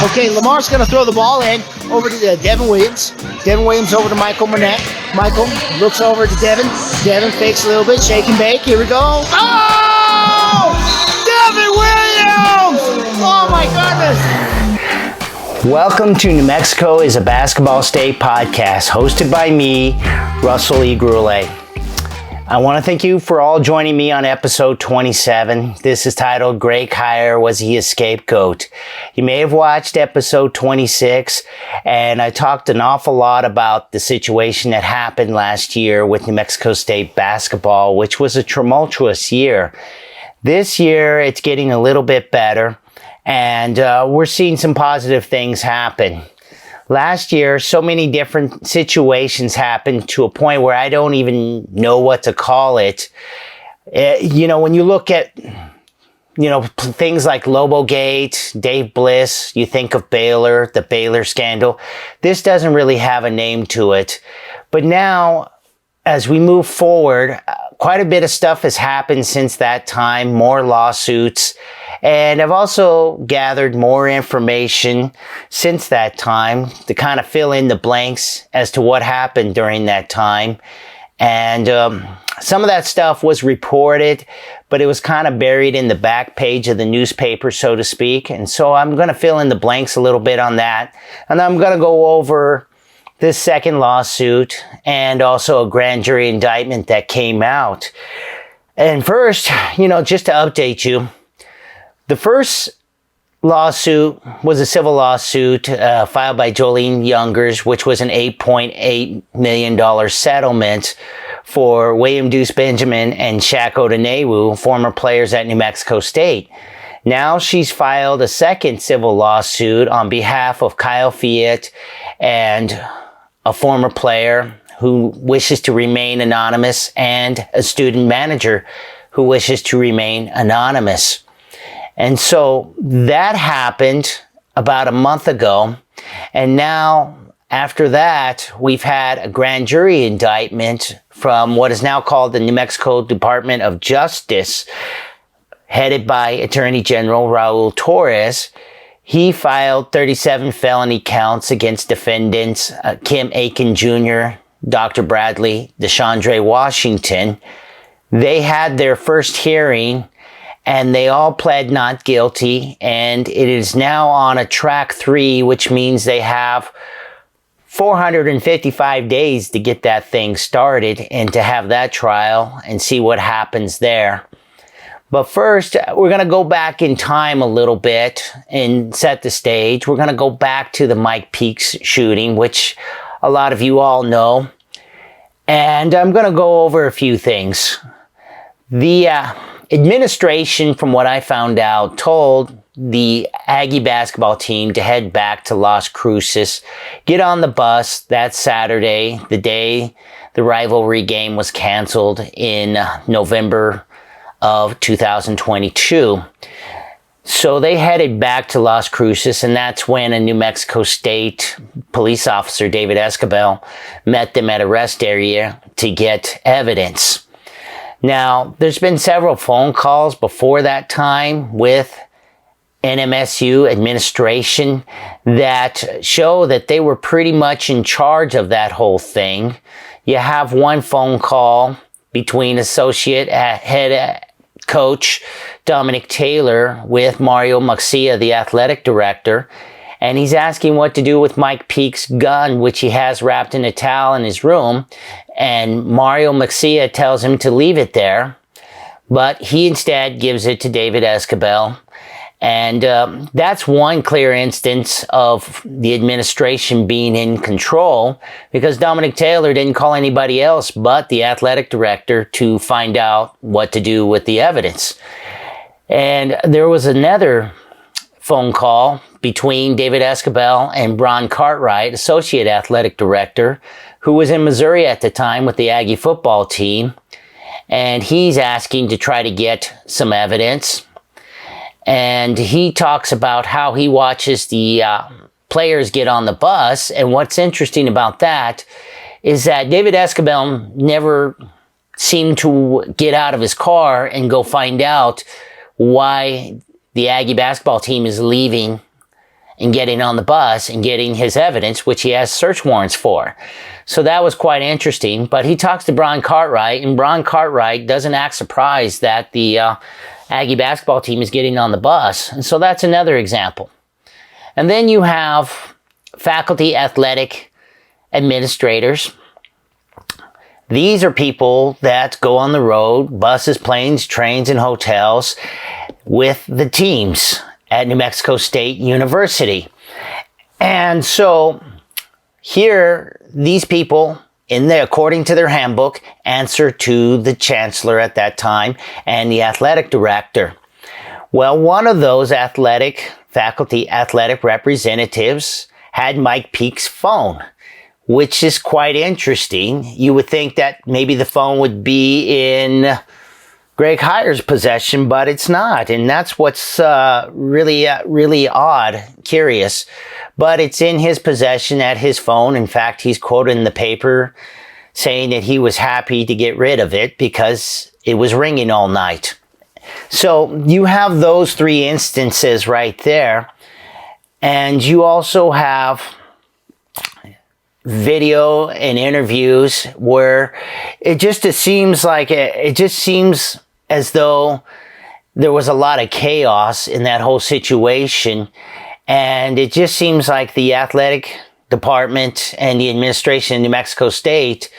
Okay, Lamar's going to throw the ball in over to Devin Williams. Devin Williams over to Michael Manette. Michael looks over to Devin. Devin fakes a little bit, shake and bake. Here we go. Oh! Devin Williams! Oh my goodness! Welcome to New Mexico is a Basketball State podcast hosted by me, Russell Lee Gurule. I want to thank you for all joining me on episode 27. This is titled, Greg Heiar, Was He a Scapegoat? You may have watched episode 26, and I talked an awful lot about the situation that happened last year with New Mexico State basketball, which was a tumultuous year. This year, it's getting a little bit better, and we're seeing some positive things happen. Last year, so many different situations happened to a point where I don't even know what to call it. When you look at, things like Lobogate, Dave Bliss, you think of Baylor, the Baylor scandal. This doesn't really have a name to it. But now, as we move forward, quite a bit of stuff has happened since that time, more lawsuits. And I've also gathered more information since that time to kind of fill in the blanks as to what happened during that time. And some of that stuff was reported, but it was kind of buried in the back page of the newspaper, so to speak. And so I'm going to fill in the blanks a little bit on that. And I'm going to go over this second lawsuit and also a grand jury indictment that came out. And first, just to update you, the first lawsuit was a civil lawsuit filed by Jolene Youngers, which was an $8.8 million settlement for William Deuce Benjamin and Shaq Odanewu, former players at New Mexico State. Now she's filed a second civil lawsuit on behalf of Kyle Fiat and a former player who wishes to remain anonymous and a student manager who wishes to remain anonymous. And so that happened about a month ago. And now, after that, we've had a grand jury indictment from what is now called the New Mexico Department of Justice, headed by Attorney General Raul Torres. He filed 37 felony counts against defendants Kim Aiken Jr., Dr. Bradley, DeShondre Washington. They had their first hearing, and they all pled not guilty, and it is now on a track 3, which means they have 455 days to get that thing started and to have that trial and see what happens there. But first, we're going to go back in time a little bit and set the stage. We're going to go back to the Mike Peaks shooting, which a lot of you all know. And I'm going to go over a few things. The administration, from what I found out, told the Aggie basketball team to head back to Las Cruces, get on the bus that Saturday, the day the rivalry game was canceled in November of 2022. So they headed back to Las Cruces, and that's when a New Mexico State police officer, David Escobel, met them at a rest area to get evidence. Now, there's been several phone calls before that time with NMSU administration that show that they were pretty much in charge of that whole thing. You have one phone call between associate head coach Dominic Taylor with Mario Maxia, the athletic director, and he's asking what to do with Mike Peaks' gun, which he has wrapped in a towel in his room. And Mario Maxia tells him to leave it there, but he instead gives it to David Escobel. And that's one clear instance of the administration being in control, because Dominic Taylor didn't call anybody else but the athletic director to find out what to do with the evidence. And there was another phone call between David Escobel and Ron Cartwright, associate athletic director, who was in Missouri at the time with the Aggie football team. And he's asking to try to get some evidence. And he talks about how he watches the players get on the bus. And what's interesting about that is that David Escobel never seemed to get out of his car and go find out why the Aggie basketball team is leaving and getting on the bus and getting his evidence, which he has search warrants for. So that was quite interesting. But he talks to Brian Cartwright, and Brian Cartwright doesn't act surprised that the Aggie basketball team is getting on the bus. And so that's another example. And then you have faculty athletic administrators. These are people that go on the road, buses, planes, trains, and hotels with the teams at New Mexico State University. And so here, these people, according to their handbook, answer to the chancellor at that time and the athletic director. Well, one of those faculty athletic representatives had Mike Peake's phone, which is quite interesting. You would think that maybe the phone would be in Greg Heiar's possession, but it's not. And that's what's really odd, curious. But it's in his possession at his phone. In fact, he's quoted in the paper saying that he was happy to get rid of it because it was ringing all night. So you have those three instances right there. And you also have video and interviews where it just seems as though there was a lot of chaos in that whole situation. And it just seems like the athletic department and the administration in New Mexico State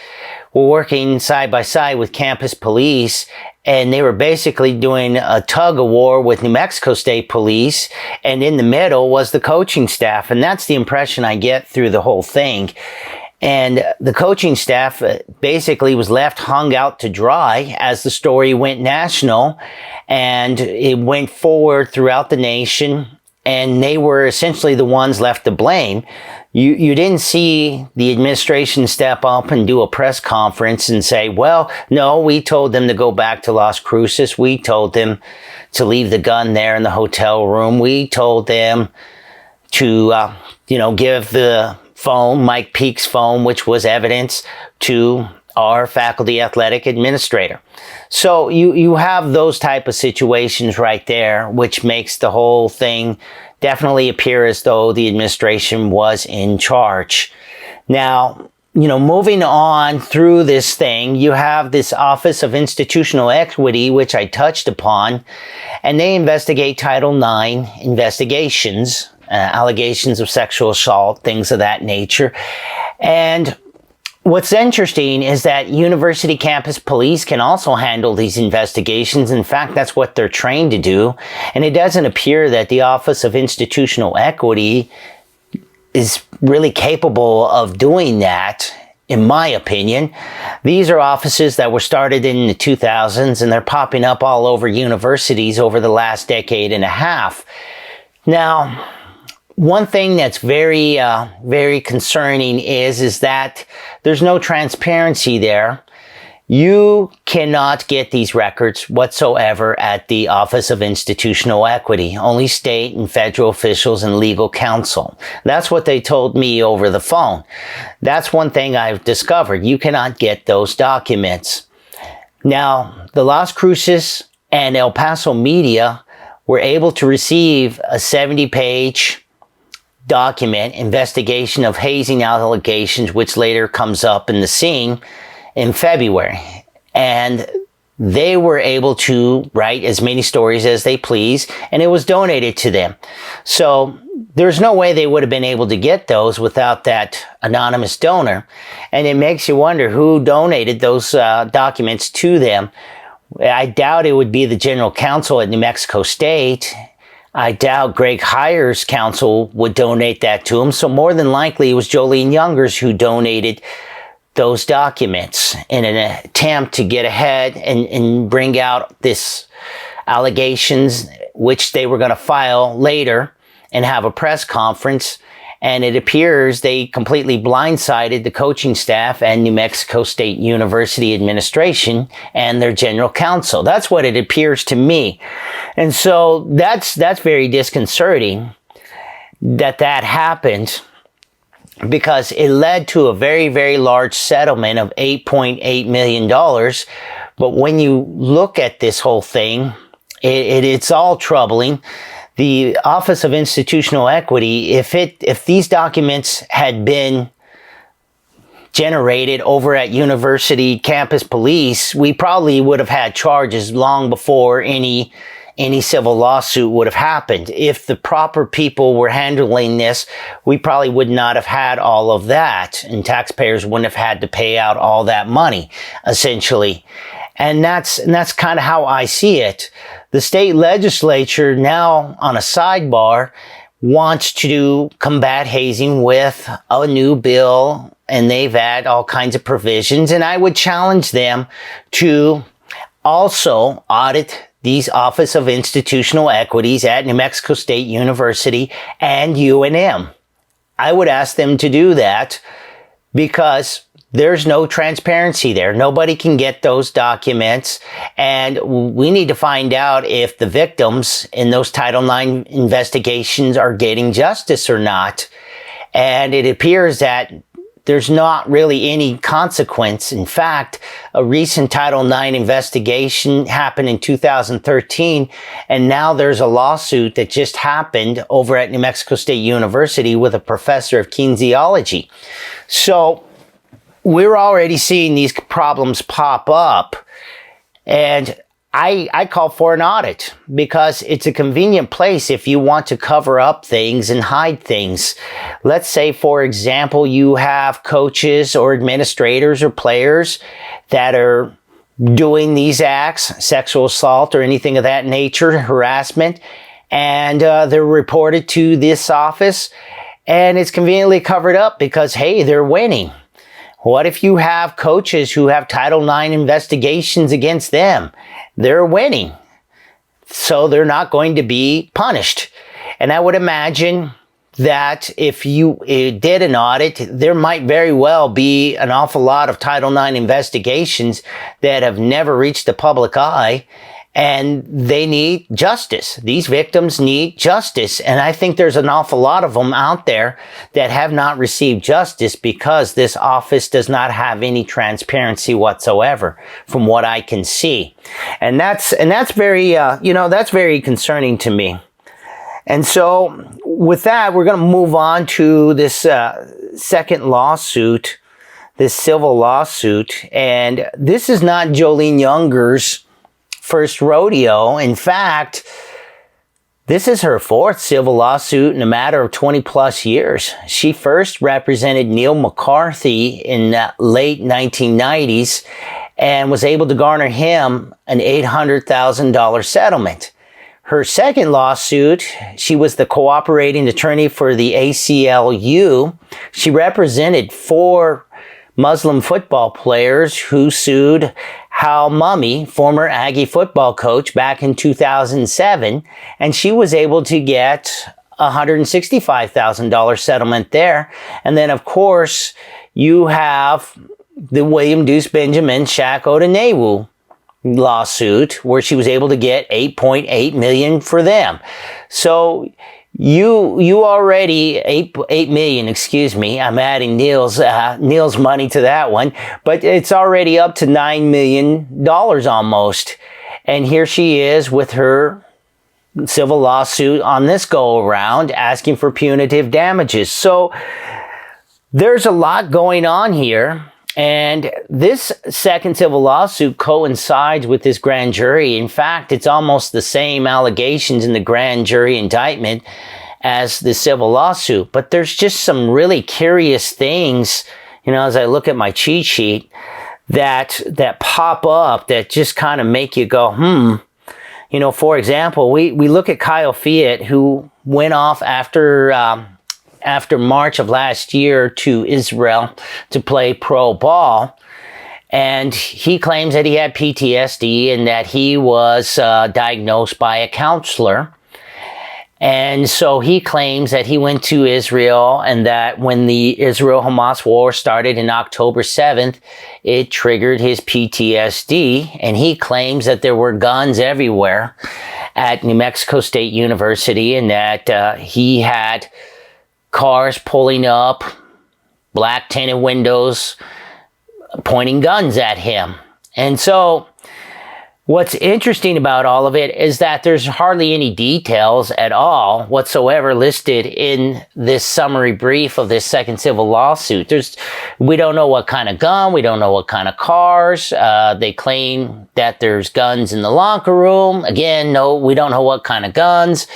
were working side by side with campus police, and they were basically doing a tug of war with New Mexico State Police, and in the middle was the coaching staff. And that's the impression I get through the whole thing. And the coaching staff basically was left hung out to dry as the story went national, and it went forward throughout the nation, and they were essentially the ones left to blame. You didn't see the administration step up and do a press conference and say, well, no, we told them to go back to Las Cruces. We told them to leave the gun there in the hotel room. We told them to, give the phone, Mike Peake's phone, which was evidence, to our faculty athletic administrator. So you have those type of situations right there, which makes the whole thing definitely appear as though the administration was in charge. Now, moving on through this thing, you have this Office of Institutional Equity, which I touched upon, and they investigate Title IX investigations, allegations of sexual assault, things of that nature. And what's interesting is that university campus police can also handle these investigations. In fact, that's what they're trained to do. And it doesn't appear that the Office of Institutional Equity is really capable of doing that, in my opinion. These are offices that were started in the 2000s, and they're popping up all over universities over the last decade and a half. Now, one thing that's very, very concerning is that there's no transparency there. You cannot get these records whatsoever at the Office of Institutional Equity. Only state and federal officials and legal counsel. That's what they told me over the phone. That's one thing I've discovered. You cannot get those documents. Now, the Las Cruces and El Paso media were able to receive a 70-page document, investigation of hazing allegations, which later comes up in the scene in February. And they were able to write as many stories as they please, and it was donated to them. So there's no way they would have been able to get those without that anonymous donor. And it makes you wonder who donated those documents to them. I doubt it would be the general counsel at New Mexico State. I doubt Greg Heiar's counsel would donate that to him. So more than likely it was Jolene Youngers who donated those documents in an attempt to get ahead and bring out this allegations, which they were going to file later and have a press conference. And it appears they completely blindsided the coaching staff and New Mexico State University administration and their general counsel. That's what it appears to me. And so that's very disconcerting that happened, because it led to a very, very large settlement of $8.8 million. But when you look at this whole thing, it's all troubling. the Office of Institutional Equity, if these documents had been generated over at University Campus Police, we probably would have had charges long before any civil lawsuit would have happened. If the proper people were handling this, we probably would not have had all of that, and taxpayers wouldn't have had to pay out all that money, essentially. And that's kind of how I see it. The state legislature now, on a sidebar, wants to combat hazing with a new bill, and they've added all kinds of provisions, and I would challenge them to also audit these Office of Institutional Equities at New Mexico State University and UNM. I would ask them to do that because there's no transparency there. Nobody can get those documents, and we need to find out if the victims in those Title IX investigations are getting justice or not. And it appears that there's not really any consequence. In fact, a recent Title IX investigation happened in 2013, and now there's a lawsuit that just happened over at New Mexico State University with a professor of kinesiology. So we're already seeing these problems pop up, and I call for an audit because it's a convenient place if you want to cover up things and hide things. Let's say, for example, you have coaches or administrators or players that are doing these acts, sexual assault or anything of that nature, harassment, and they're reported to this office, and it's conveniently covered up because, hey, they're winning. What if you have coaches who have Title IX investigations against them? They're winning, so they're not going to be punished. And I would imagine that if you did an audit, there might very well be an awful lot of Title IX investigations that have never reached the public eye, and they need justice. These victims need justice. And I think there's an awful lot of them out there that have not received justice because this office does not have any transparency whatsoever from what I can see. And that's very, that's very concerning to me. And so with that, we're going to move on to this second lawsuit, this civil lawsuit. And this is not Jolene Younger's first rodeo. In fact, this is her fourth civil lawsuit in a matter of 20 plus years. She first represented Neil McCarthy in the late 1990s and was able to garner him an $800,000 settlement. Her second lawsuit, she was the cooperating attorney for the ACLU. She represented 4 Muslim football players who sued Hal Mummy, former Aggie football coach, back in 2007, and she was able to get a $165,000 settlement there. And then, of course, you have the William Deuce Benjamin Shaq Odanewu lawsuit, where she was able to get $8.8 million for them. So you already $8 million, excuse me. I'm adding Neil's money to that one, but it's already up to $9 million almost. And here she is with her civil lawsuit on this go around, asking for punitive damages. So there's a lot going on here. And this second civil lawsuit coincides with this grand jury. In fact, it's almost the same allegations in the grand jury indictment as the civil lawsuit. But there's just some really curious things, as I look at my cheat sheet, that pop up that just kind of make you go, For example, we look at Kyle Fiat, who went off after March of last year to Israel to play pro ball. And he claims that he had PTSD and that he was diagnosed by a counselor. And so he claims that he went to Israel and that when the Israel-Hamas war started in October 7th, it triggered his PTSD. And he claims that there were guns everywhere at New Mexico State University and that he had cars pulling up, black tinted windows, pointing guns at him. And so What's interesting about all of it is that there's hardly any details at all whatsoever listed in this summary brief of this second civil lawsuit. We don't know what kind of gun, we don't know what kind of cars. They claim that there's guns in the locker room. Again, no, we don't know what kind of guns.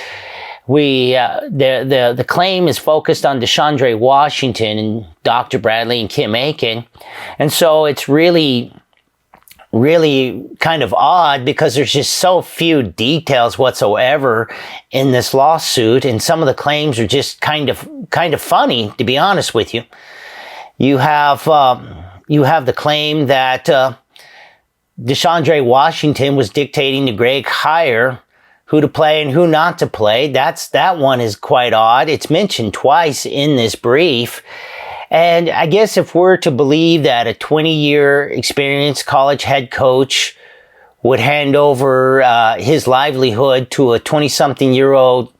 The claim is focused on DeShondre Washington and Dr. Bradley and Kim Aiken. And so it's really kind of odd because there's just so few details whatsoever in this lawsuit, and some of the claims are just kind of funny, to be honest with you. You have the claim that DeShondre Washington was dictating to Greg Heiar who to play and who not to play. That one is quite odd. It's mentioned twice in this brief. And I guess if we're to believe that a 20-year experienced college head coach would hand over his livelihood to a 20-something-year-old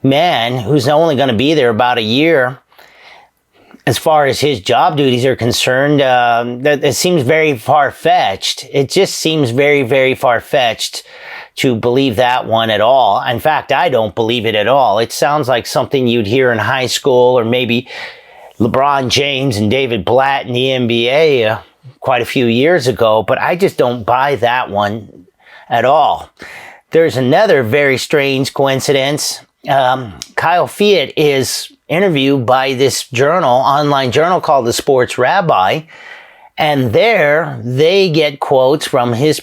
man who's only going to be there about a year, as far as his job duties are concerned, that seems very far-fetched. It just seems very, very far-fetched to believe that one at all. In fact, I don't believe it at all. It sounds like something you'd hear in high school, or maybe LeBron James and David Blatt in the NBA quite a few years ago, but I just don't buy that one at all. There's another very strange coincidence. Kyle Fiat is interviewed by this online journal called The Sports Rabbi, and there they get quotes from his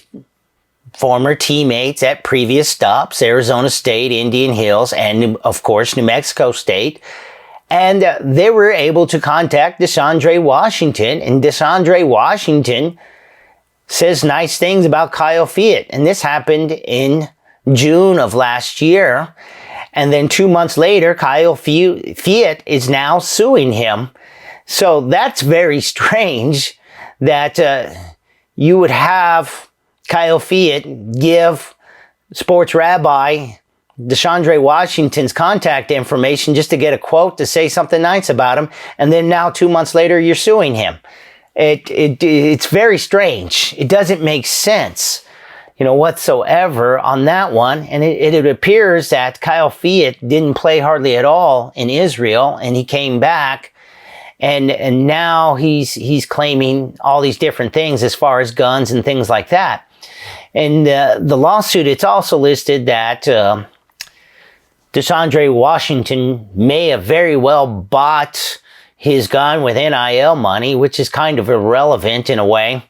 former teammates at previous stops, Arizona State, Indian Hills, and of course New Mexico State. And they were able to contact DeShondre Washington, and DeShondre Washington says nice things about Kyle Fiat. And this happened in June of last year. And then 2 months later, Kyle Fiat is now suing him. So that's very strange that you would have Kyle Fiat give Sports Rabbi DeShondre Washington's contact information just to get a quote to say something nice about him, and then now 2 months later you're suing him. It's very strange. It doesn't make sense, whatsoever on that one. And it appears that Kyle Fiat didn't play hardly at all in Israel, and he came back, and now he's claiming all these different things as far as guns and things like that. And the lawsuit, it's also listed that DeShondre Washington may have very well bought his gun with NIL money, which is kind of irrelevant in a way.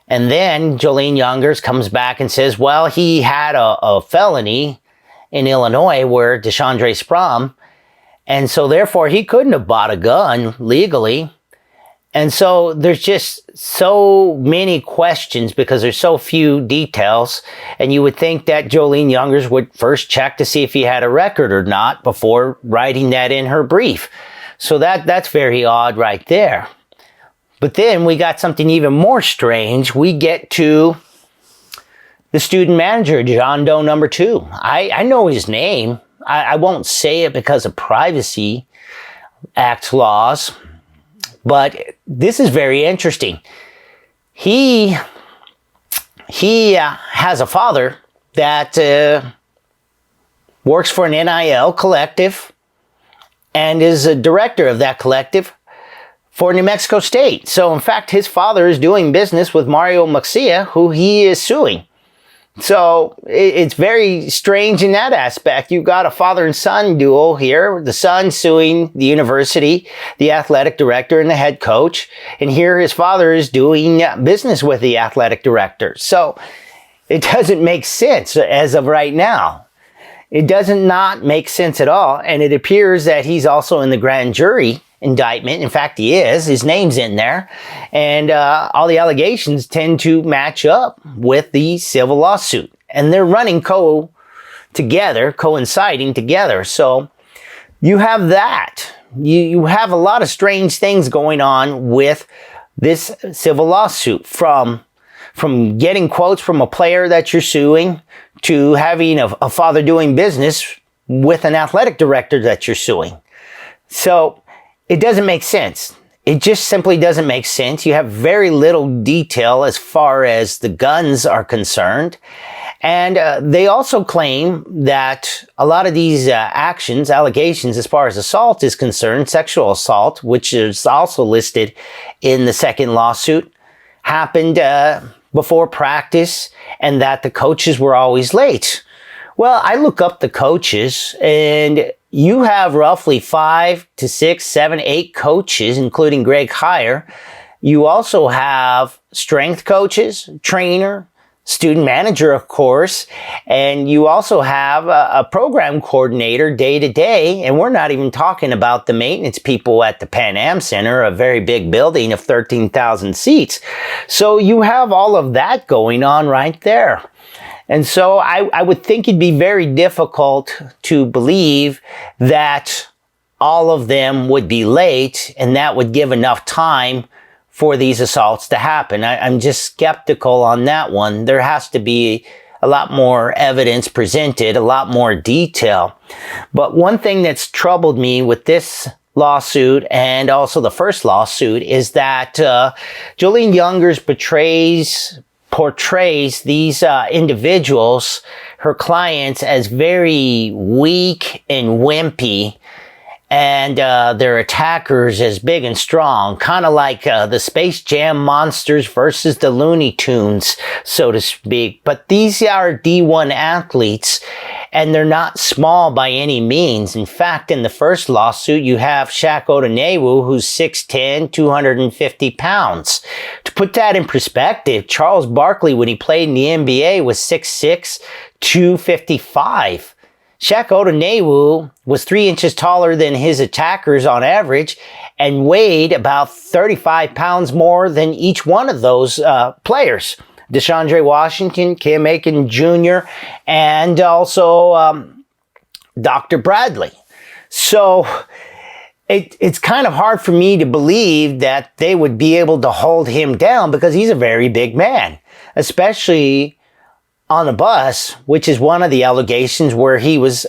And then Jolene Youngers comes back and says, well, he had a felony in Illinois where DeShondre's from, and so therefore he couldn't have bought a gun legally. And so there's just so many questions because there's so few details. And you would think that Jolene Youngers would first check to see if he had a record or not before writing that in her brief. So that's very odd right there. But then we got something even more strange. We get to the student manager, John Doe number 2. I know his name. I won't say it because of Privacy Act laws. But this is very interesting. He has a father that works for an NIL collective and is a director of that collective for New Mexico State. So, in fact, his father is doing business with Mario Mexia, who he is suing. So it's very strange in that aspect. You've got a father and son duo here. The son suing the university, the athletic director and the head coach. And here his father is doing business with the athletic director. So it doesn't make sense as of right now. It doesn't not make sense at all. And it appears that he's also in the Grand Jury Indictment. In fact, he is. His name's in there. And all the allegations tend to match up with the civil lawsuit. And they're running coinciding together. So you have that. You have a lot of strange things going on with this civil lawsuit, from getting quotes from a player that you're suing to having a father doing business with an athletic director that you're suing. So it doesn't make sense. it just simply doesn't make sense. You have very little detail as far as the guns are concerned. And they also claim that a lot of these allegations, as far as assault is concerned, sexual assault, which is also listed in the second lawsuit, happened before practice, and that the coaches were always late. Well, I look up the coaches, and you have roughly 5 to 6, 7, 8 coaches, including Greg Heiar. You also have strength coaches, trainer, student manager, of course, and you also have a program coordinator day to day, and we're not even talking about the maintenance people at the Pan Am Center, a very big building of 13,000 seats. So you have all of that going on right there. And so I would think it'd be very difficult to believe that all of them would be late, and that would give enough time for these assaults to happen. I'm just skeptical on that one. There has to be a lot more evidence presented, a lot more detail. But one thing that's troubled me with this lawsuit and also the first lawsuit is that Jolene Youngers portrays these individuals, her clients, as very weak and wimpy, and their attackers as big and strong, kind of like the Space Jam monsters versus the Looney Tunes, so to speak. But these are D1 athletes, and they're not small by any means. In fact, in the first lawsuit, you have Shaq Odonewu, who's 6'10", 250 pounds. To put that in perspective, Charles Barkley, when he played in the NBA, was 6'6", 255. Shaq Odonewu was 3 inches taller than his attackers on average and weighed about 35 pounds more than each one of those players. DeShondre Washington, Cam Aiken Jr., and also Dr. Bradley. So it's kind of hard for me to believe that they would be able to hold him down because he's a very big man, especially on a bus, which is one of the allegations where he was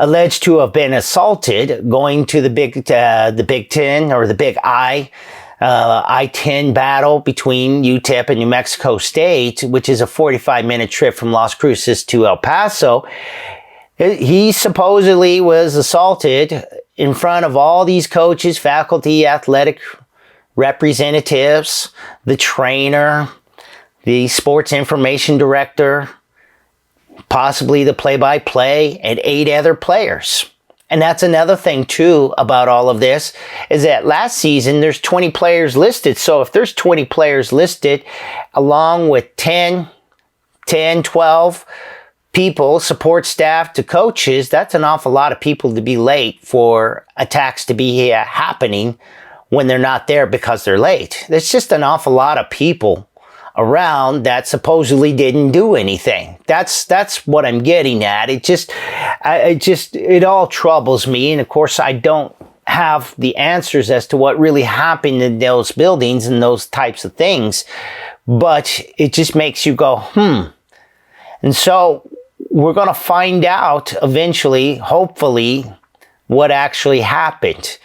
alleged to have been assaulted going to the Big Ten or the Big I-10 battle between UTEP and New Mexico State, which is a 45-minute trip from Las Cruces to El Paso. He supposedly was assaulted in front of all these coaches, faculty, athletic representatives, the trainer, the sports information director, possibly the play-by-play, and 8 other players. And that's another thing, too, about all of this, is that last season, there's 20 players listed. So if there's 20 players listed, along with 10, 12 people, support staff to coaches, that's an awful lot of people to be late for attacks to be happening when they're not there because they're late. There's just an awful lot of people around that supposedly didn't do anything. That's what I'm getting at. It all troubles me. And of course, I don't have the answers as to what really happened in those buildings and those types of things. But it just makes you go, And so we're going to find out eventually, hopefully, what actually happened.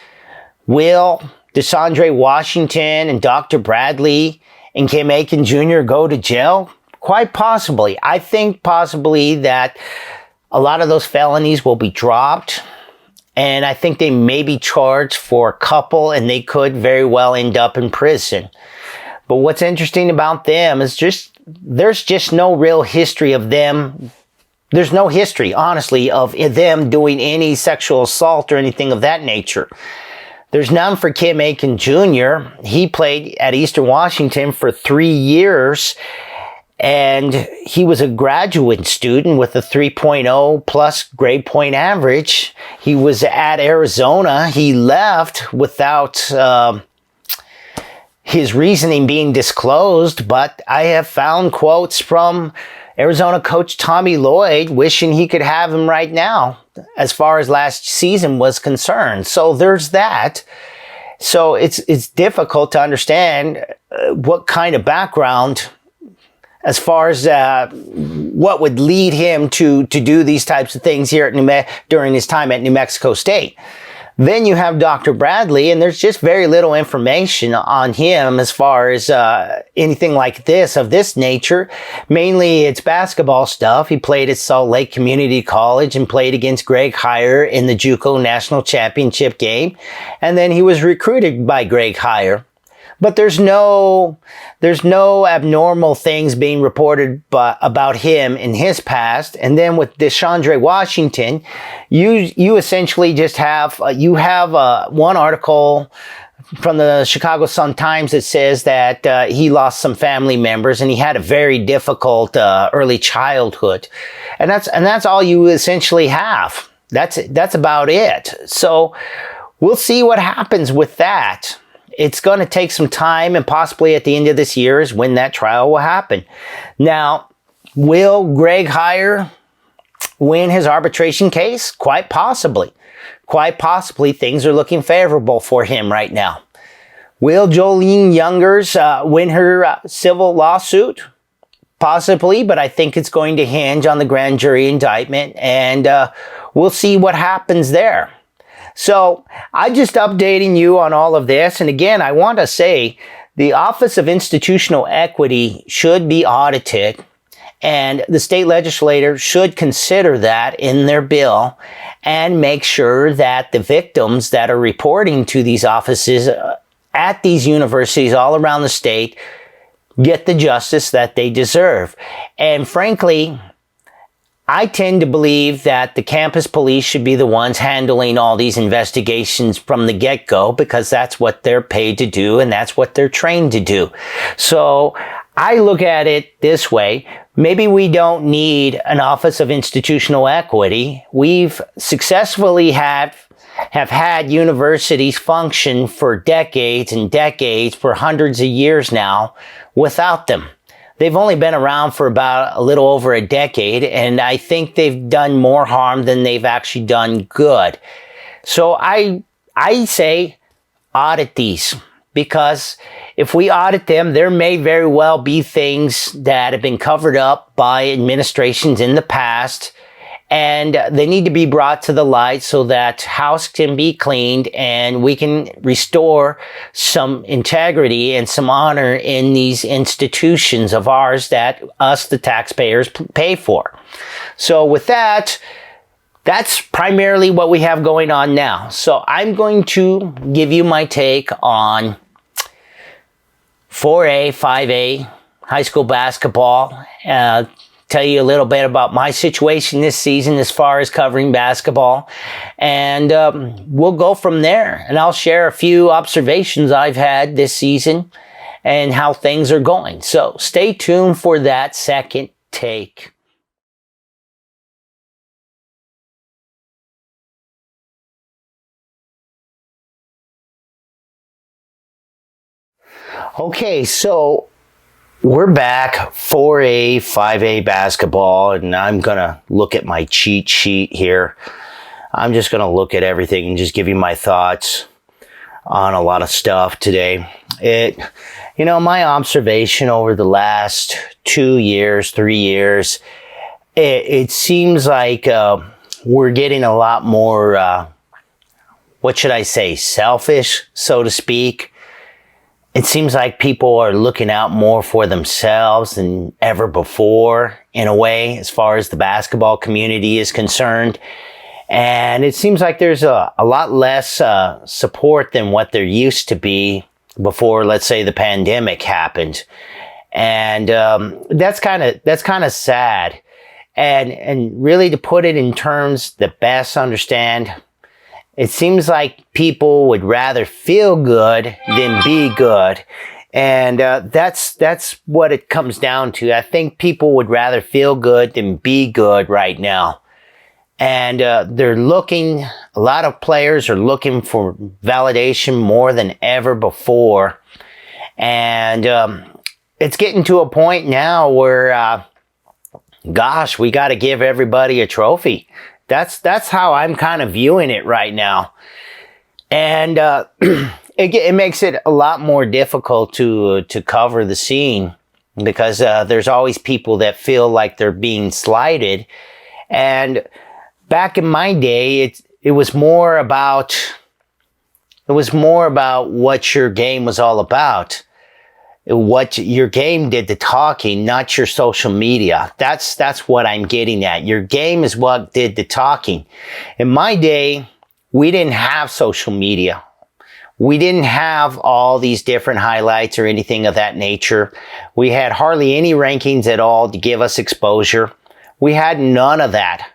Will DeShondre Washington and Dr. Bradley and Cam Aiken Jr. go to jail? Quite possibly. I think possibly that a lot of those felonies will be dropped, and I think they may be charged for a couple, and they could very well end up in prison. But what's interesting about them is there's just no real history of them. There's no history, honestly, of them doing any sexual assault or anything of that nature. There's none for Cam Aiken Jr. He played at Eastern Washington for 3 years, and he was a graduate student with a 3.0 plus grade point average. He was at Arizona. He left without his reasoning being disclosed, but I have found quotes from Arizona coach Tommy Lloyd wishing he could have him right now as far as last season was concerned. So there's that. So it's difficult to understand what kind of background as far as what would lead him to do these types of things here at during his time at New Mexico State. Then you have Dr. Bradley, and there's just very little information on him as far as anything like this, of this nature. Mainly it's basketball stuff. He played at Salt Lake Community College and played against Greg Heiar in the JUCO National Championship game. And then he was recruited by Greg Heiar. But there's no abnormal things being reported about him in his past. And then with DeShondre Washington, you essentially just have one article from the Chicago Sun-Times that says that he lost some family members and he had a very difficult early childhood, and that's all you essentially have. That's about it. So we'll see what happens with that. It's going to take some time, and possibly at the end of this year is when that trial will happen. Now, will Greg Heiar win his arbitration case? Quite possibly. Quite possibly, things are looking favorable for him right now. Will Jolene Youngers win her civil lawsuit? Possibly, but I think it's going to hinge on the grand jury indictment, and we'll see what happens there. So I'm just updating you on all of this. And again, I want to say the Office of Institutional Equity should be audited, and the state legislator should consider that in their bill and make sure that the victims that are reporting to these offices at these universities all around the state get the justice that they deserve. And frankly, I tend to believe that the campus police should be the ones handling all these investigations from the get-go, because that's what they're paid to do and that's what they're trained to do. So I look at it this way. Maybe we don't need an Office of Institutional Equity. We've successfully have had universities function for decades and decades, for hundreds of years now, without them. They've only been around for about a little over a decade, and I think they've done more harm than they've actually done good. So I say audit these, because if we audit them, there may very well be things that have been covered up by administrations in the past, and they need to be brought to the light so that house can be cleaned and we can restore some integrity and some honor in these institutions of ours that us, the taxpayers, pay for. So with that, that's primarily what we have going on now. So I'm going to give you my take on 4A, 5A, high school basketball, tell you a little bit about my situation this season as far as covering basketball, and we'll go from there. And I'll share a few observations I've had this season and how things are going. So stay tuned for that second take. Okay, so we're back, 4A, 5A basketball, and I'm going to look at my cheat sheet here. I'm just going to look at everything and just give you my thoughts on a lot of stuff today. My observation over the last 2 years, 3 years, it seems like we're getting a lot more, what should I say, selfish, so to speak. It seems like people are looking out more for themselves than ever before, in a way, as far as the basketball community is concerned. And it seems like there's a lot less support than what there used to be before, let's say, the pandemic happened. And that's kind of sad. And really, to put it in terms that best understand, it seems like people would rather feel good than be good. And that's what it comes down to. I think people would rather feel good than be good right now. And a lot of players are looking for validation more than ever before. And it's getting to a point now where, we got to give everybody a trophy. That's how I'm kind of viewing it right now. And it makes it a lot more difficult to cover the scene, because there's always people that feel like they're being slighted. And back in my day, it was more about It was more about what your game was all about. What your game did the talking, not your social media. That's what I'm getting at. Your game is what did the talking. In my day, we didn't have social media. We didn't have all these different highlights or anything of that nature. We had hardly any rankings at all to give us exposure. We had none of that.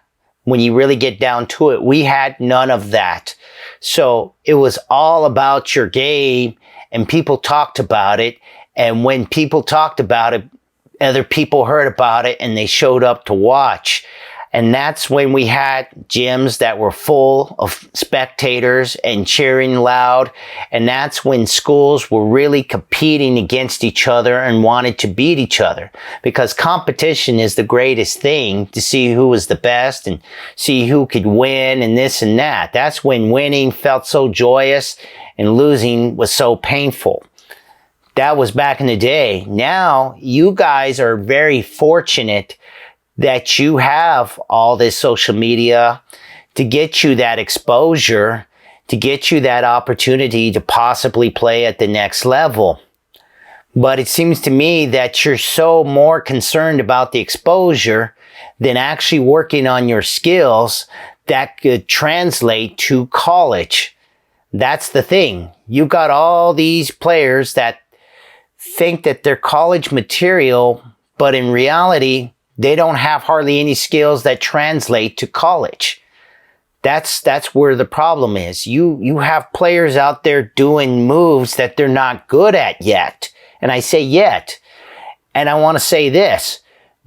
When you really get down to it, we had none of that. So it was all about your game, and people talked about it. And when people talked about it, other people heard about it and they showed up to watch. And that's when we had gyms that were full of spectators and cheering loud. And that's when schools were really competing against each other and wanted to beat each other. Because competition is the greatest thing, to see who was the best and see who could win and this and that. That's when winning felt so joyous and losing was so painful. That was back in the day. Now, you guys are very fortunate that you have all this social media to get you that exposure, to get you that opportunity to possibly play at the next level. But it seems to me that you're so more concerned about the exposure than actually working on your skills that could translate to college. That's the thing. You got all these players that think that they're college material, but in reality, they don't have hardly any skills that translate to college. That's where the problem is. You have players out there doing moves that they're not good at yet. And I say yet. And I want to say this.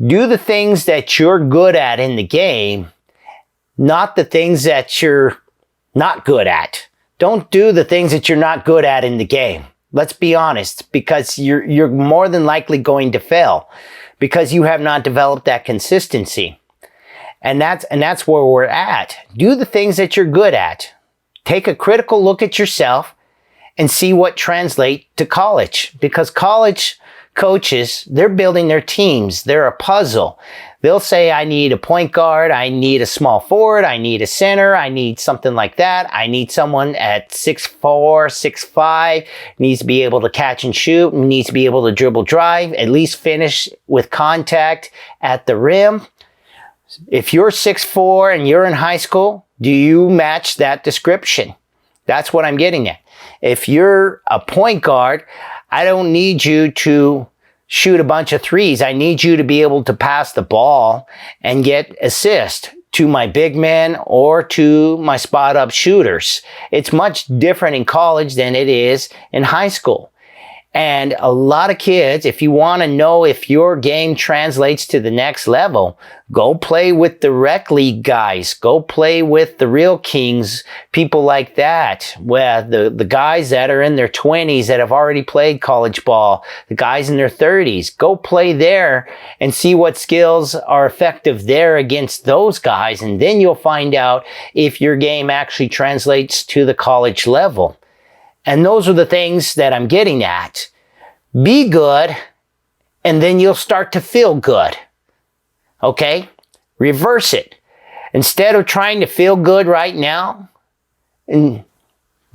Do the things that you're good at in the game, not the things that you're not good at. Don't do the things that you're not good at in the game. Let's be honest, because you're more than likely going to fail because you have not developed that consistency. And that's where we're at. Do the things that you're good at. Take a critical look at yourself and see what translates to college, because college coaches, they're building their teams. They're a puzzle. They'll say, I need a point guard, I need a small forward, I need a center, I need something like that. I need someone at 6'4", 6'5", needs to be able to catch and shoot, needs to be able to dribble drive, at least finish with contact at the rim. If you're 6'4" and you're in high school, do you match that description? That's what I'm getting at. If you're a point guard, I don't need you to shoot a bunch of threes. I need you to be able to pass the ball and get assist to my big men or to my spot up shooters. It's much different in college than it is in high school. And a lot of kids, if you want to know if your game translates to the next level, go play with the rec league guys. Go play with the real kings, people like that. Where the guys that are in their 20s that have already played college ball, the guys in their 30s, go play there and see what skills are effective there against those guys. And then you'll find out if your game actually translates to the college level. And those are the things that I'm getting at. Be good, and then you'll start to feel good. Okay? Reverse it. Instead of trying to feel good right now, and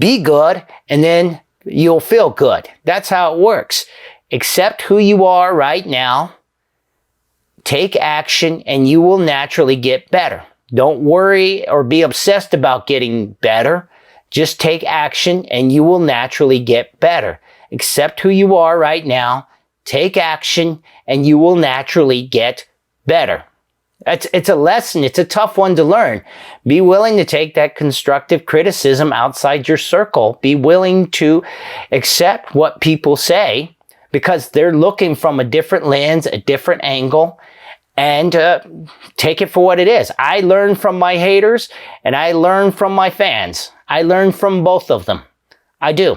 be good, and then you'll feel good. That's how it works. Accept who you are right now. Take action, and you will naturally get better. Don't worry or be obsessed about getting better. Just take action and you will naturally get better. Accept who you are right now. Take action and you will naturally get better. It's a lesson. It's a tough one to learn. Be willing to take that constructive criticism outside your circle. Be willing to accept what people say because they're looking from a different lens, a different angle. And take it for what it is. I learn from my haters and I learn from my fans. I learn from both of them. I do.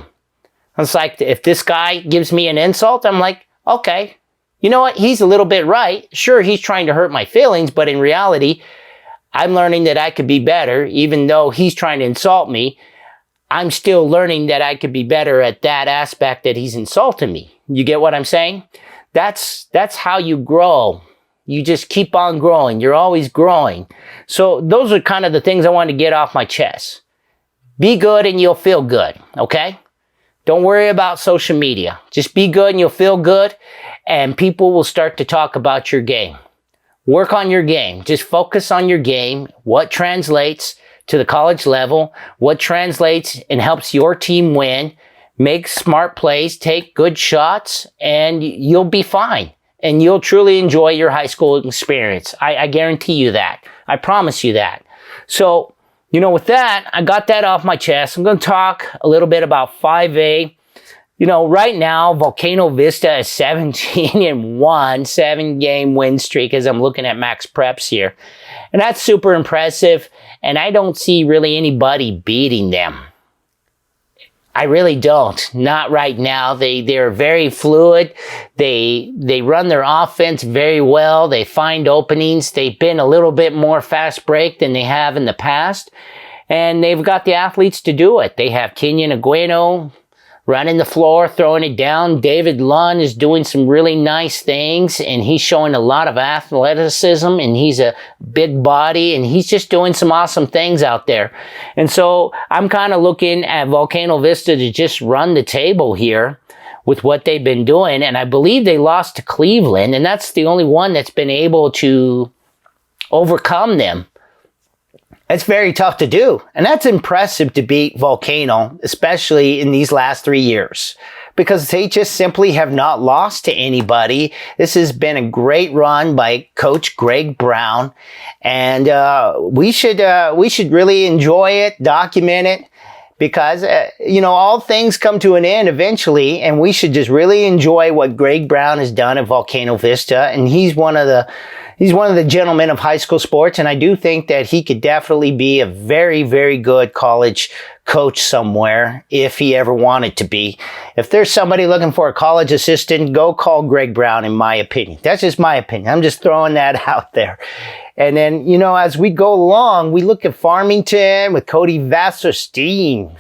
It's like if this guy gives me an insult, I'm like, okay, you know what? He's a little bit right. Sure, he's trying to hurt my feelings, but in reality, I'm learning that I could be better. Even though he's trying to insult me, I'm still learning that I could be better at that aspect that he's insulting me. You get what I'm saying? That's how you grow. You just keep on growing. You're always growing. So those are kind of the things I wanted to get off my chest. Be good and you'll feel good, okay? Don't worry about social media. Just be good and you'll feel good, and people will start to talk about your game. Work on your game. Just focus on your game, what translates to the college level, what translates and helps your team win. Make smart plays, take good shots, and you'll be fine. And you'll truly enjoy your high school experience. I guarantee you that. I promise you that. So, with that, I got that off my chest. I'm going to talk a little bit about 5A. Right now, Volcano Vista is 17-1, 7-game win streak as I'm looking at Max Preps here. And that's super impressive, and I don't see really anybody beating them. I really don't. Not right now. They're very fluid. They run their offense very well. They find openings. They've been a little bit more fast break than they have in the past. And they've got the athletes to do it. They have Kenyon Agueno running the floor, throwing it down. David Lunn is doing some really nice things, and he's showing a lot of athleticism, and he's a big body, and he's just doing some awesome things out there. And so I'm kind of looking at Volcano Vista to just run the table here with what they've been doing. And I believe they lost to Cleveland, and that's the only one that's been able to overcome them. It's very tough to do, and that's impressive to beat Volcano, especially in these last 3 years, because they just simply have not lost to anybody. This has been a great run by Coach Greg Brown, and we should really enjoy it, document it, because all things come to an end eventually, and we should just really enjoy what Greg Brown has done at Volcano Vista. And he's one of the gentlemen of high school sports, and I do think that he could definitely be a very, very good college coach somewhere if he ever wanted to be. If there's somebody looking for a college assistant, go call Greg Brown, in my opinion. That's just my opinion. I'm just throwing that out there. And then, as we go along, we look at Farmington with Cody Wasserstein.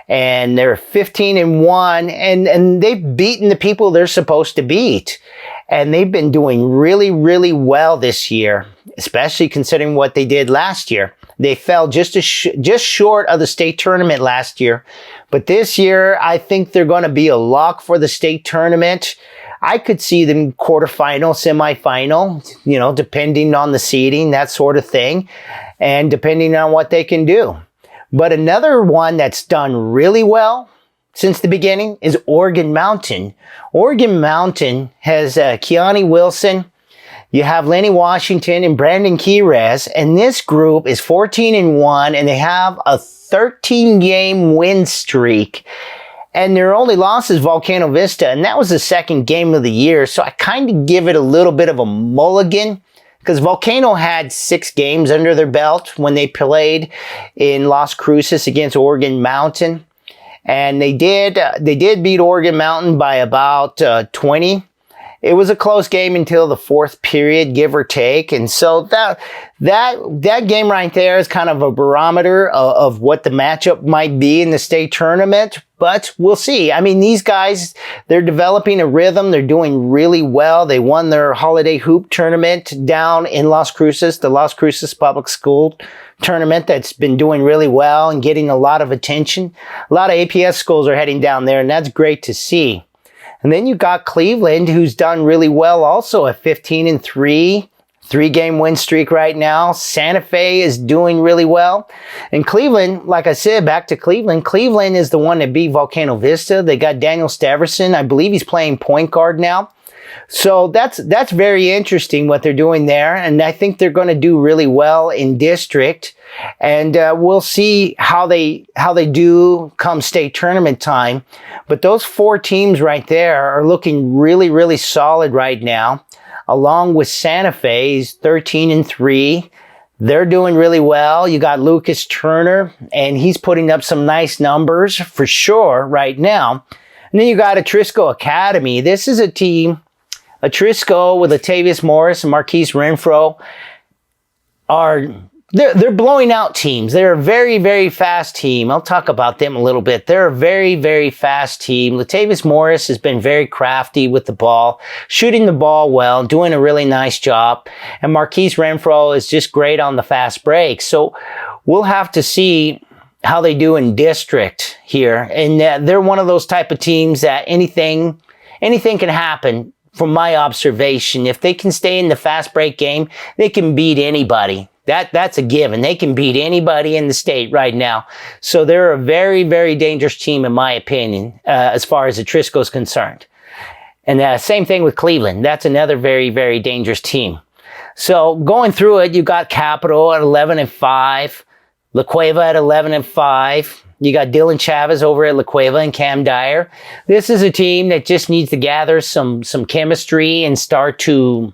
And they're 15-1, and they've beaten the people they're supposed to beat. And they've been doing really, really well this year, especially considering what they did last year. They fell just short of the state tournament last year. But this year, I think they're going to be a lock for the state tournament. I could see them quarterfinal, semifinal, depending on the seeding, that sort of thing, and depending on what they can do. But another one that's done really well since the beginning is Oregon Mountain. Oregon Mountain has Keani Wilson. You have Lenny Washington and Brandon Keyrez, and this group is 14-1, and they have a 13-game win streak. And their only loss is Volcano Vista, and that was the second game of the year, so I kind of give it a little bit of a mulligan, because Volcano had 6 games under their belt when they played in Las Cruces against Oregon Mountain. And they did beat Oregon Mountain by about 20. It was a close game until the fourth period, give or take. And so that game right there is kind of a barometer of what the matchup might be in the state tournament. But we'll see. I mean, these guys, they're developing a rhythm. They're doing really well. They won their holiday hoop tournament down in Las Cruces, the Las Cruces Public School tournament that's been doing really well and getting a lot of attention. A lot of APS schools are heading down there, and that's great to see. And then you got Cleveland, who's done really well also at 15-3. 3-game win streak right now. Santa Fe is doing really well. And Cleveland, like I said, back to Cleveland. Cleveland is the one that beat Volcano Vista. They got Daniel Staverson. I believe he's playing point guard now. So that's very interesting what they're doing there. And I think they're going to do really well in district. And we'll see how they do come state tournament time. But those 4 teams right there are looking really, really solid right now. Along with Santa Fe's 13-3. They're doing really well. You got Lucas Turner, and he's putting up some nice numbers for sure right now. And then you got Atrisco Academy. This is a team, Atrisco with Latavius Morris and Marquise Renfro they're blowing out teams. They're a very, very fast team. I'll talk about them a little bit. They're a very, very fast team. Latavius Morris has been very crafty with the ball, shooting the ball well, doing a really nice job. And Marquise Renfro is just great on the fast break. So we'll have to see how they do in district here. And they're one of those type of teams that anything can happen. From my observation, if they can stay in the fast break game, they can beat anybody. That's a given. They can beat anybody in the state right now. So they're a very, very dangerous team, in my opinion, as far as Etrisco is concerned. And same thing with Cleveland. That's another very, very dangerous team. So going through it, you got Capital at 11-5, La Cueva at 11-5. You got Dylan Chavez over at La Cueva and Cam Dyer. This is a team that just needs to gather some chemistry and start to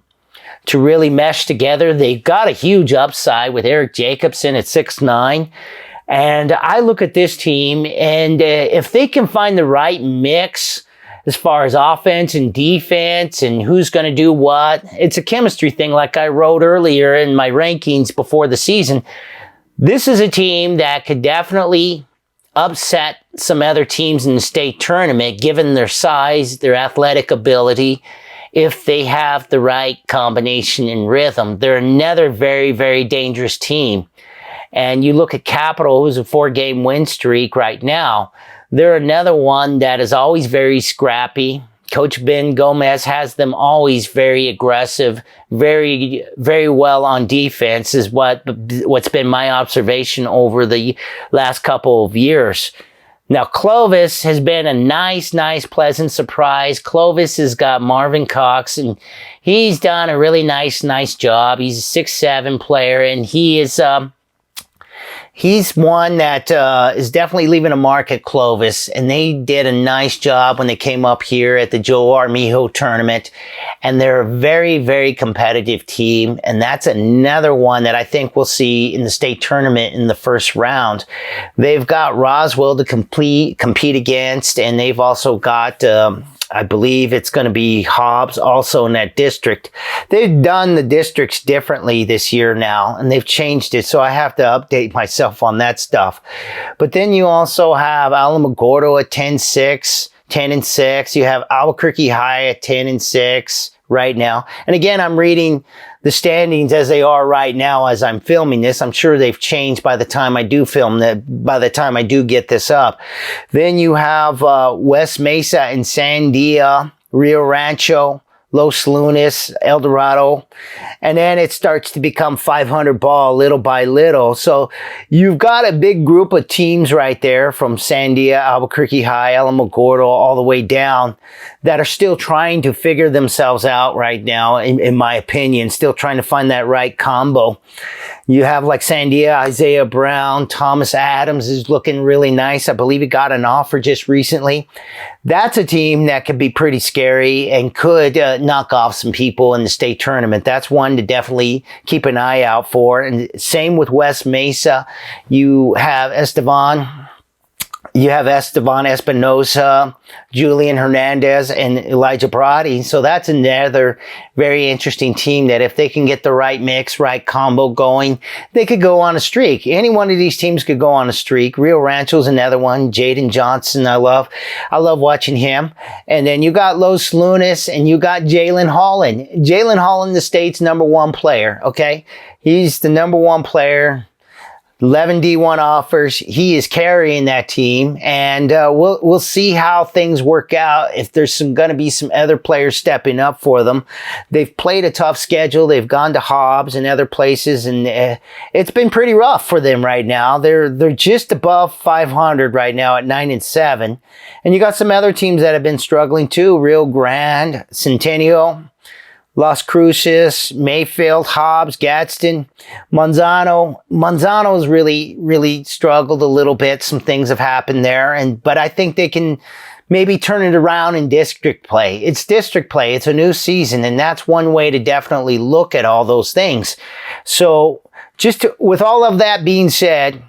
really mesh together. They've got a huge upside with Eric Jacobson at 6'9". And I look at this team, and if they can find the right mix as far as offense and defense and who's going to do what, it's a chemistry thing like I wrote earlier in my rankings before the season. This is a team that could definitely upset some other teams in the state tournament, given their size, their athletic ability, if they have the right combination and rhythm. They're another very, very dangerous team. And you look at Capital, who's a 4-game win streak right now. They're another one that is always very scrappy. Coach Ben Gomez has them always very aggressive, very, very well on defense is what's been my observation over the last couple of years. Now, Clovis has been a nice, pleasant surprise. Clovis has got Marvin Cox, and he's done a really nice job. He's a 6'7" player, and he is he's one that is definitely leaving a mark at Clovis, and they did a nice job when they came up here at the Joe Armijo tournament, and they're a very, very competitive team, and that's another one that I think we'll see in the state tournament in the first round. They've got Roswell to compete against, and they've also got I believe it's going to be Hobbs also in that district. They've done the districts differently this year now, and they've changed it, so I have to update myself on that stuff. But then you also have Alamogordo at 10-6. You have Albuquerque High at 10-6 right now. And again, I'm reading the standings as they are right now as I'm filming this. I'm sure they've changed by the time I do film that, by the time I do get this up. Then you have West Mesa and Sandia, Rio Rancho, Los Lunas, El Dorado, and then it starts to become 500 ball little by little. So you've got a big group of teams right there from Sandia, Albuquerque High, Alamogordo, all the way down that are still trying to figure themselves out right now, in my opinion, still trying to find that right combo. You have like Sandia, Isaiah Brown, Thomas Adams is looking really nice. I believe he got an offer just recently. That's a team that could be pretty scary and could knock off some people in the state tournament. That's one to definitely keep an eye out for. And same with West Mesa. You have Esteban Espinosa, Julian Hernandez, and Elijah Brady. So that's another very interesting team that if they can get the right mix, right combo going, they could go on a streak. Any one of these teams could go on a streak. Rio Rancho's another one. Jaden Johnson, I love watching him. And then you got Los Lunas, and you got Jalen Holland. Jalen Holland, the state's #1 player, okay? He's the #1 player. 11 D1 offers. He is carrying that team, and we'll see how things work out. If there's going to be some other players stepping up for them. They've played a tough schedule. They've gone to Hobbs and other places, and it's been pretty rough for them right now. They're just above 500 right now at 9-7, and you got some other teams that have been struggling too. Rio Grande, Centennial, Las Cruces, Mayfield, Hobbs, Gadsden, Manzano. Manzano's really struggled a little bit. Some things have happened there, but I think they can maybe turn it around in district play. It's district play. It's a new season, and that's one way to definitely look at all those things. So with all of that being said,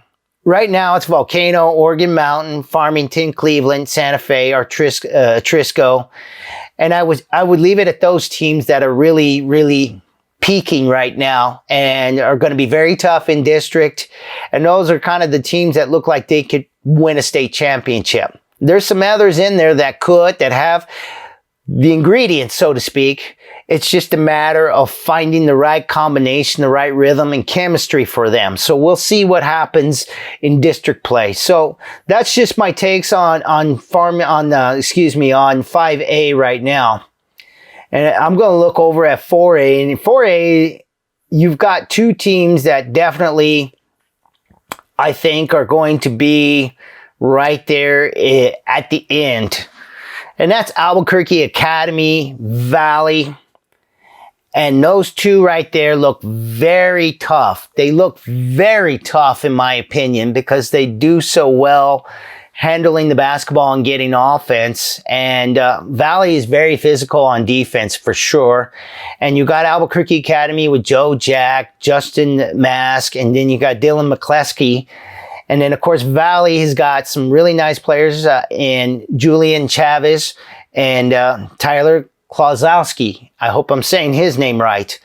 right now it's Volcano, Oregon Mountain, Farmington, Cleveland, Santa Fe, or Trisco. And I would leave it at those teams that are really peaking right now and are going to be very tough in district. And those are kind of the teams that look like they could win a state championship. There's some others in there that have the ingredients, so to speak. It's just a matter of finding the right combination, the right rhythm and chemistry for them. So we'll see what happens in district play. So that's just my takes on 5A right now. And I'm going to look over at 4A. And in 4A, you've got two teams that definitely, I think, are going to be right there at the end. And that's Albuquerque Academy, Valley. And those two right there look very tough. They look very tough, in my opinion, because they do so well handling the basketball and getting offense. And Valley is very physical on defense for sure. And you got Albuquerque Academy with Joe Jack, Justin Mask, and then you got Dylan McCleskey. And then, of course, Valley has got some really nice players in Julian Chavez and Tyler Klozowski. I hope I'm saying his name right.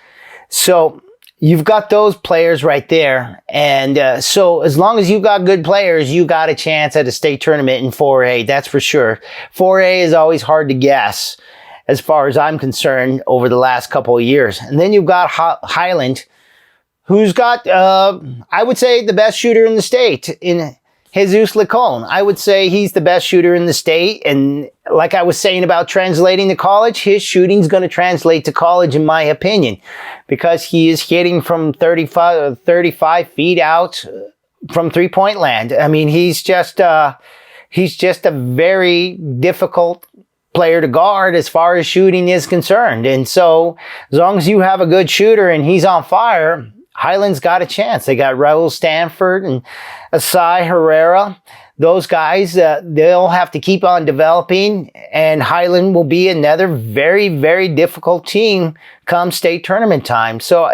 So you've got those players right there. And so as long as you've got good players, you got a chance at a state tournament in 4A. That's for sure. 4A is always hard to guess as far as I'm concerned over the last couple of years. And then you've got Highland, who's got, I would say, the best shooter in the state in Jesus Licon. I would say he's the best shooter in the state. And like I was saying about translating to college, his shooting's going to translate to college, in my opinion, because he is hitting from 35 feet out from three-point land. I mean, he's just a very difficult player to guard as far as shooting is concerned. And so as long as you have a good shooter and he's on fire, Highland's got a chance. They got Raul Stanford and Asai Herrera. Those guys, they'll have to keep on developing, and Highland will be another very, very difficult team come state tournament time. So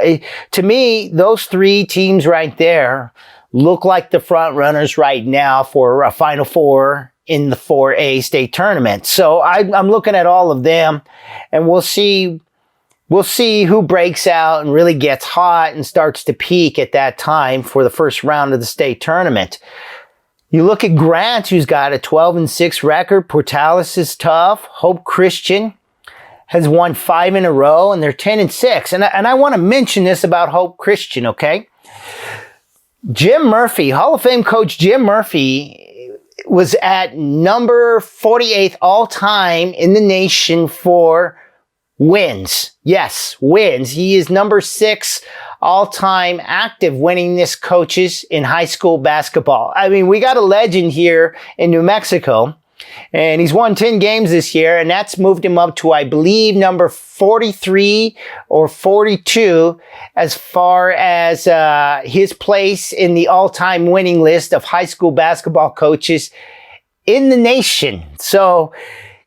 to me, those three teams right there look like the front runners right now for a Final Four in the 4A state tournament. So I'm looking at all of them, and we'll see who breaks out and really gets hot and starts to peak at that time for the first round of the state tournament. You look at Grant, who's got a 12-6 record. Portales is tough. Hope Christian has won 5 in a row, and they're 10-6. And I want to mention this about Hope Christian, okay? Jim Murphy, Hall of Fame coach Jim Murphy, was at number 48th all-time in the nation for wins. Yes, wins. He is number 6 all-time active winningest coaches in high school basketball. I mean, we got a legend here in New Mexico, and he's won 10 games this year, and that's moved him up to, I believe, number 43 or 42 as far as his place in the all-time winning list of high school basketball coaches in the nation. So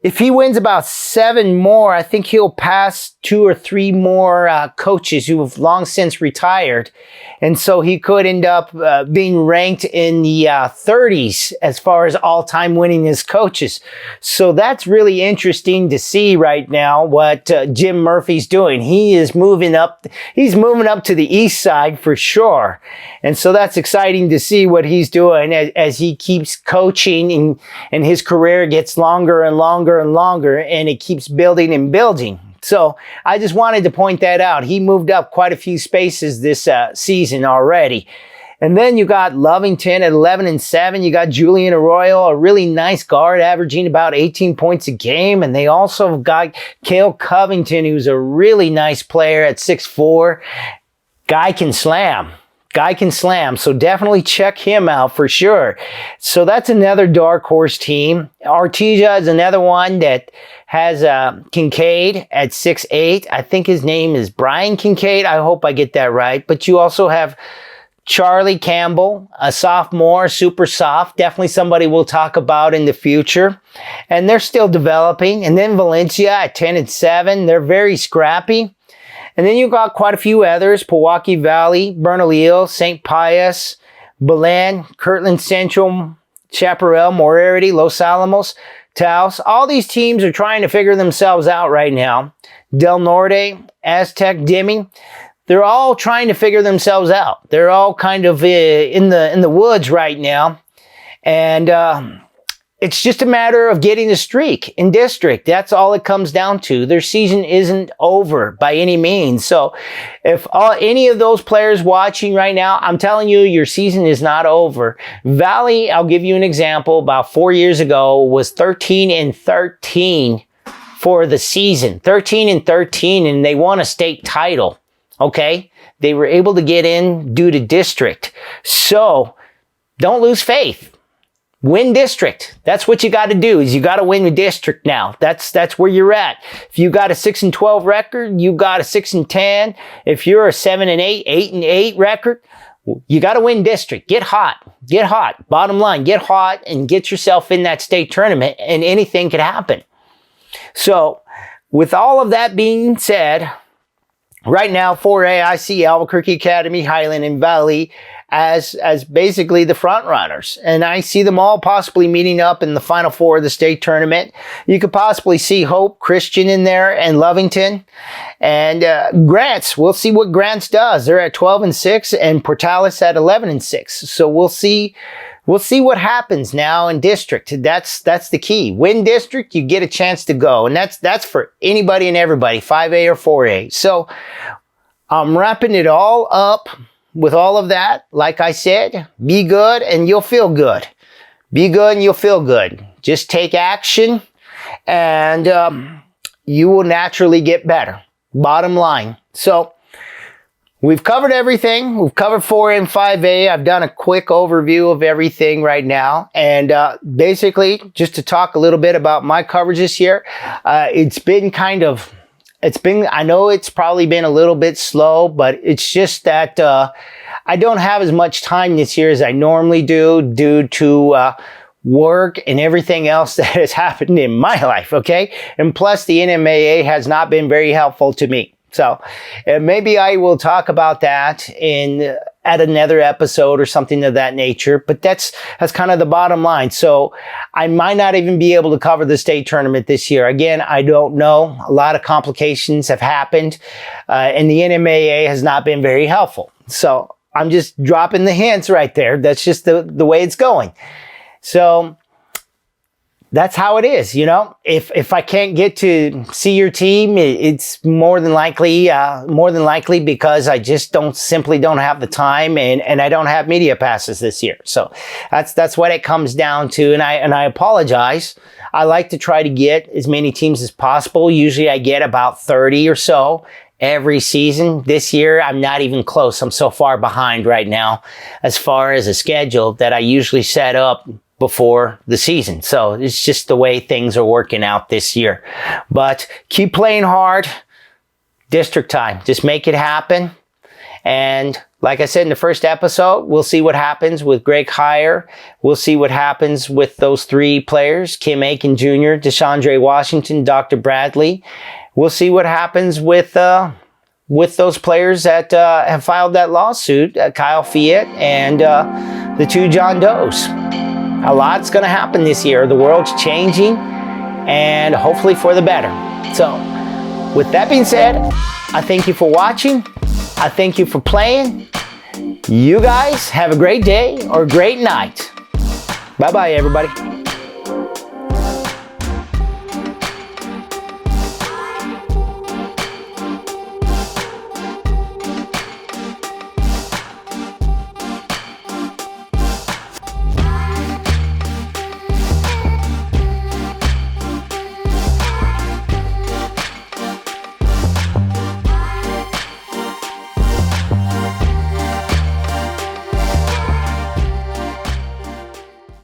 if he wins about 7 more, I think he'll pass 2 or 3 more coaches who have long since retired. And so he could end up being ranked in the 30s as far as all-time winningest coaches. So that's really interesting to see right now what Jim Murphy's doing. He is moving up. He's moving up to the east side for sure. And so that's exciting to see what he's doing as he keeps coaching and his career gets longer and longer and longer, and it keeps building and building. So I just wanted to point that out. He moved up quite a few spaces this season already. And then you got Lovington at 11-7. You got Julian Arroyo, a really nice guard, averaging about 18 points a game. And they also got Cale Covington, who's a really nice player at 6'4". Guy can slam. So definitely check him out for sure. So that's another dark horse team. Artesia is another one that has Kincaid at 6'8". I think his name is Brian Kincaid. I hope I get that right. But you also have Charlie Campbell, a sophomore, super soft. Definitely somebody we'll talk about in the future. And they're still developing. And then Valencia at 10-7. They're very scrappy. And then you got quite a few others: Pewaukee Valley, Bernalillo, St. Pius, Belen, Kirtland Central, Chaparral, Moriarty, Los Alamos, Taos. All these teams are trying to figure themselves out right now. Del Norte, Aztec, Deming. They're all trying to figure themselves out. They're all kind of in the woods right now. And it's just a matter of getting a streak in district. That's all it comes down to. Their season isn't over by any means. So if any of those players watching right now, I'm telling you, your season is not over. Valley, I'll give you an example, about 4 years ago was 13-13 for the season. 13-13, and they won a state title. Okay? They were able to get in due to district. So don't lose faith. Win district. That's what you got to do, is you got to win the district now. That's where you're at. If you got a 6-12 record, you got a 6-10. If you're a 7-8, 8-8 record, you got to win district. Get hot. Get hot. Bottom line, get hot and get yourself in that state tournament, and anything could happen. So with all of that being said, right now, 4A, I see Albuquerque Academy, Highland, and Valley as basically the front runners. And I see them all possibly meeting up in the Final Four of the state tournament. You could possibly see Hope, Christian in there, and Lovington. And Grants, we'll see what Grants does. They're at 12-6, and Portales at 11-6. So we'll see what happens now in district. That's the key. Win district, you get a chance to go. And that's for anybody and everybody, 5A or 4A. So I'm wrapping it all up with all of that. Like I said, be good and you'll feel good. Be good and you'll feel good. Just take action and you will naturally get better. Bottom line. So we've covered everything. We've covered 4A and 5A. I've done a quick overview of everything right now. And basically, just to talk a little bit about my coverage this year, I know it's probably been a little bit slow, but it's just that I don't have as much time this year as I normally do due to work and everything else that has happened in my life, okay? And plus, the NMAA has not been very helpful to me. So maybe I will talk about that at another episode or something of that nature. But that's kind of the bottom line. So I might not even be able to cover the state tournament this year. Again, I don't know. A lot of complications have happened, and the NMAA has not been very helpful. So I'm just dropping the hints right there. That's just the way it's going. So that's how it is, you know. If I can't get to see your team, it's more than likely because I just simply don't have the time, and I don't have media passes this year. So that's what it comes down to, and I apologize. I like to try to get as many teams as possible. Usually I get about 30 or so every season. This year, I'm not even close. I'm so far behind right now as far as a schedule that I usually set up before the season. So it's just the way things are working out this year. But keep playing hard. District time. Just make it happen. And like I said in the first episode, we'll see what happens with Greg Heiar. We'll see what happens with those 3 players, Kim Aiken Jr., DeShondre Washington, Dr. Bradley. We'll see what happens with those players that have filed that lawsuit, Kyle Fiat and the 2 John Does. A lot's going to happen this year. The world's changing, and hopefully for the better. So, with that being said, I thank you for watching. I thank you for playing. You guys have a great day or a great night. Bye-bye, everybody.